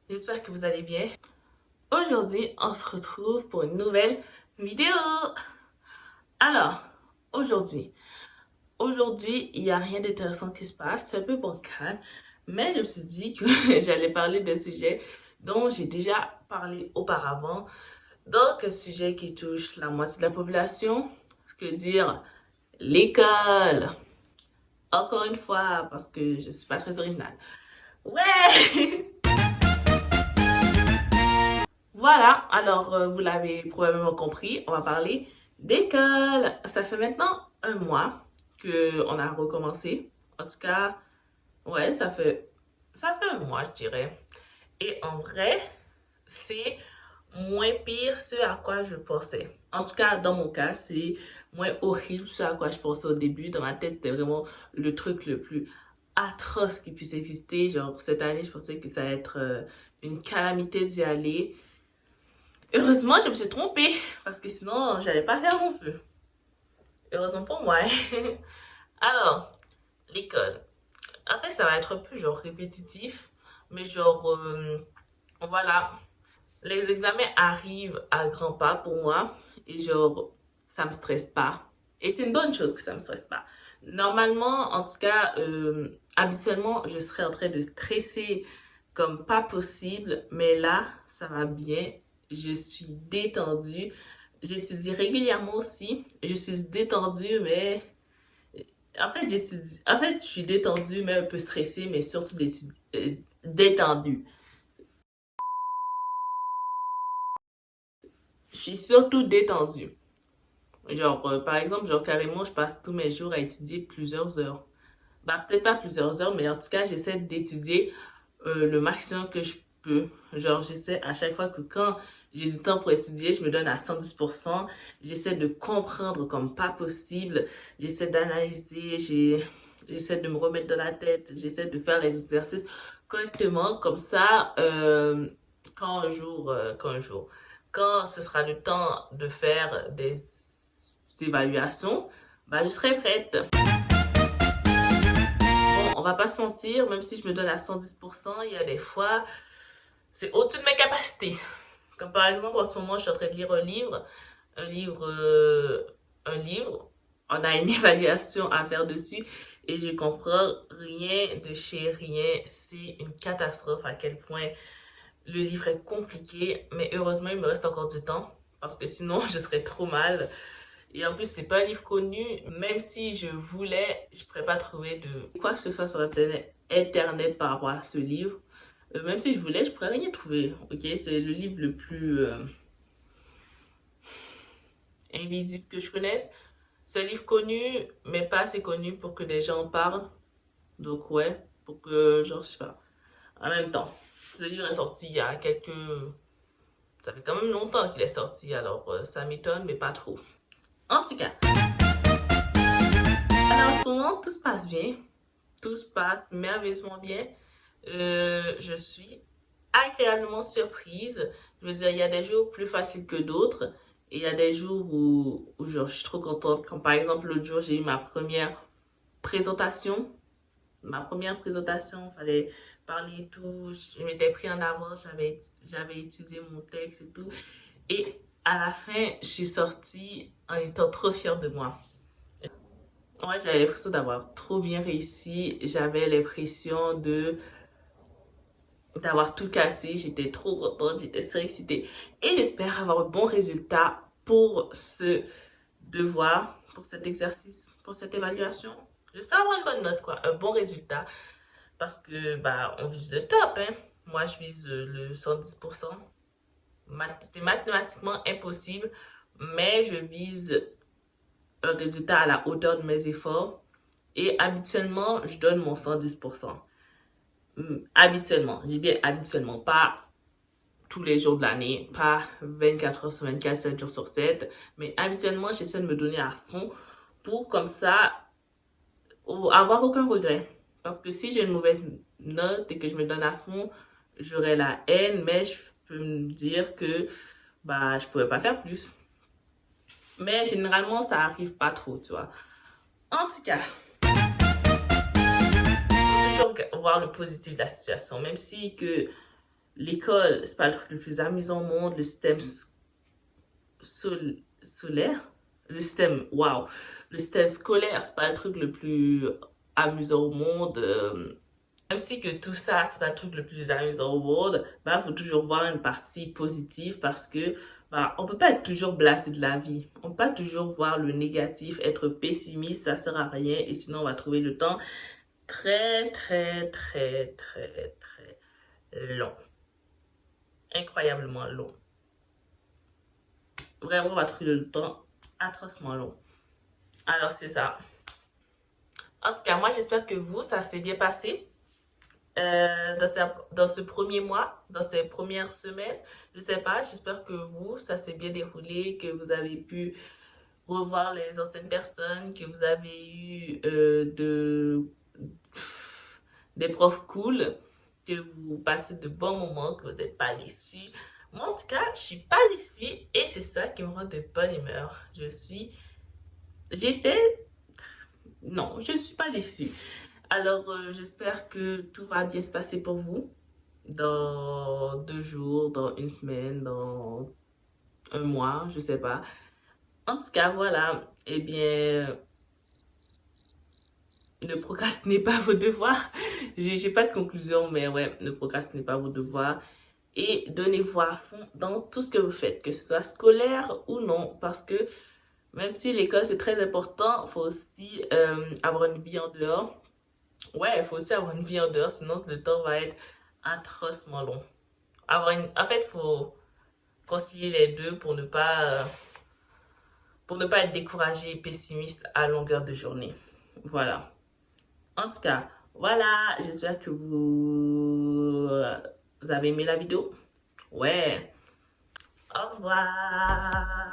J'espère que vous allez bien. Aujourd'hui, on se retrouve pour une nouvelle vidéo. Alors, aujourd'hui, il n'y a rien d'intéressant qui se passe, c'est un peu bancal, mais je me suis dit que j'allais parler d'un sujet dont j'ai déjà parlé auparavant, donc un sujet qui touche la moitié de la population, que dire l'école. Encore une fois, parce que je suis pas très originale. Ouais! Voilà, alors vous l'avez probablement compris, on va parler d'école. Ça fait maintenant un mois que on a recommencé. En tout cas, ouais, ça fait un mois, je dirais. Et en vrai, c'est moins pire ce à quoi je pensais. En tout cas, dans mon cas, c'est moins horrible ce à quoi je pensais au début. Dans ma tête, c'était vraiment le truc le plus atroce qui puisse exister. Genre, cette année, je pensais que ça allait être une calamité d'y aller. Heureusement, je me suis trompée, parce que sinon, j'allais pas faire mon feu. Heureusement pour moi. Alors, l'école. En fait, ça va être un peu genre répétitif, mais genre, voilà, les examens arrivent à grands pas pour moi, et genre, ça me stresse pas. Et c'est une bonne chose que ça me stresse pas. Normalement, en tout cas, habituellement, je serais en train de stresser comme pas possible, mais là, ça va bien. Je suis détendue. J'étudie régulièrement aussi. Je suis détendue, mais en fait, je suis détendue, mais un peu stressée, mais surtout détendue. Je suis surtout détendue. Genre, par exemple, genre carrément, je passe tous mes jours à étudier plusieurs heures. Bah, peut-être pas plusieurs heures, mais en tout cas, j'essaie d'étudier le maximum que je peux. Genre, j'essaie à chaque fois que quand j'ai du temps pour étudier, je me donne à 110%. J'essaie de comprendre comme pas possible. J'essaie d'analyser, j'essaie de me remettre dans la tête. J'essaie de faire les exercices correctement. Comme ça, quand ce sera le temps de faire des évaluations, bah, je serai prête. Bon, on va pas se mentir, même si je me donne à 110%, il y a des fois, c'est au-dessus de mes capacités. Comme par exemple, en ce moment, je suis en train de lire un livre, euh, un livre. On a une évaluation à faire dessus et je comprends rien de chez rien. C'est une catastrophe à quel point le livre est compliqué, mais heureusement, il me reste encore du temps parce que sinon, je serais trop mal. Et en plus, c'est pas un livre connu. Même si je voulais, je pourrais pas trouver de quoi que ce soit sur Internet par rapport à ce livre. Même si je voulais, je pourrais rien trouver. Ok, c'est le livre le plus invisible que je connaisse. C'est un livre connu, mais pas assez connu pour que des gens en parlent. Donc ouais, pour que, genre, je sais pas. En même temps, ce livre est sorti il y a quelques... Ça fait quand même longtemps qu'il est sorti, alors ça m'étonne, mais pas trop. En tout cas, alors en ce moment, tout se passe bien. Tout se passe merveilleusement bien. Je suis agréablement surprise. Je veux dire, il y a des jours plus faciles que d'autres. Et il y a des jours où genre, je suis trop contente. Comme par exemple, l'autre jour, j'ai eu ma première présentation. Ma première présentation, il fallait parler et tout. Je m'étais pris en avance, j'avais étudié mon texte et tout. Et à la fin, je suis sortie en étant trop fière de moi. Ouais, j'avais l'impression d'avoir trop bien réussi. J'avais l'impression d'avoir tout cassé. J'étais trop contente, j'étais surexcitée. Et j'espère avoir un bon résultat pour ce devoir, pour cet exercice, pour cette évaluation. J'espère avoir une bonne note, quoi. Un bon résultat. Parce que, bah, on vise le top, hein. Moi, je vise le 110%. C'est mathématiquement impossible, mais je vise un résultat à la hauteur de mes efforts. Et habituellement, je donne mon 110%. Habituellement, je dis bien habituellement, pas tous les jours de l'année, pas 24 heures sur 24, 7 jours sur 7, mais habituellement, j'essaie de me donner à fond pour comme ça avoir aucun regret. Parce que si j'ai une mauvaise note et que je me donne à fond, j'aurai la haine, mais je peux me dire que bah je pourrais pas faire plus. Mais généralement, ça arrive pas trop, tu vois. En tout cas, toujours voir le positif de la situation, même si que l'école, c'est pas le truc le plus amusant au monde. Le système solaire, le système scolaire, c'est pas le truc le plus amusant au monde. Même si que tout ça, c'est pas le truc le plus amusant au monde, bah, faut toujours voir une partie positive parce que, bah, on peut pas être toujours blasé de la vie. On peut pas toujours voir le négatif, être pessimiste, ça sert à rien et sinon on va trouver le temps très, très, très, très, très long. Incroyablement long. Vraiment, on va trouver le temps atrocement long. Alors, c'est ça. En tout cas, moi, j'espère que vous, ça s'est bien passé. Dans ce premier mois, dans ces premières semaines. Je sais pas, j'espère que vous, ça s'est bien déroulé, que vous avez pu revoir les anciennes personnes, que vous avez eu des profs cool, que vous passez de bons moments, que vous n'êtes pas déçus. Moi, en tout cas, je suis pas déçue et c'est ça qui me rend de bonne humeur. J'étais, non, je suis pas déçue. Alors, j'espère que tout va bien se passer pour vous dans 2 jours, dans une semaine, dans un mois, je sais pas. En tout cas, voilà. Eh bien, ne procrastinez pas vos devoirs. J'ai pas de conclusion, mais ouais, ne procrastinez pas vos devoirs. Et donnez-vous à fond dans tout ce que vous faites, que ce soit scolaire ou non, parce que même si l'école c'est très important, il faut aussi avoir une vie en dehors. Ouais, il faut aussi avoir une vie en dehors, sinon le temps va être atrocement long. En fait, il faut concilier les deux pour ne pas être découragé et pessimiste à longueur de journée. Voilà. En tout cas, voilà, j'espère que vous avez aimé la vidéo. Ouais. Au revoir.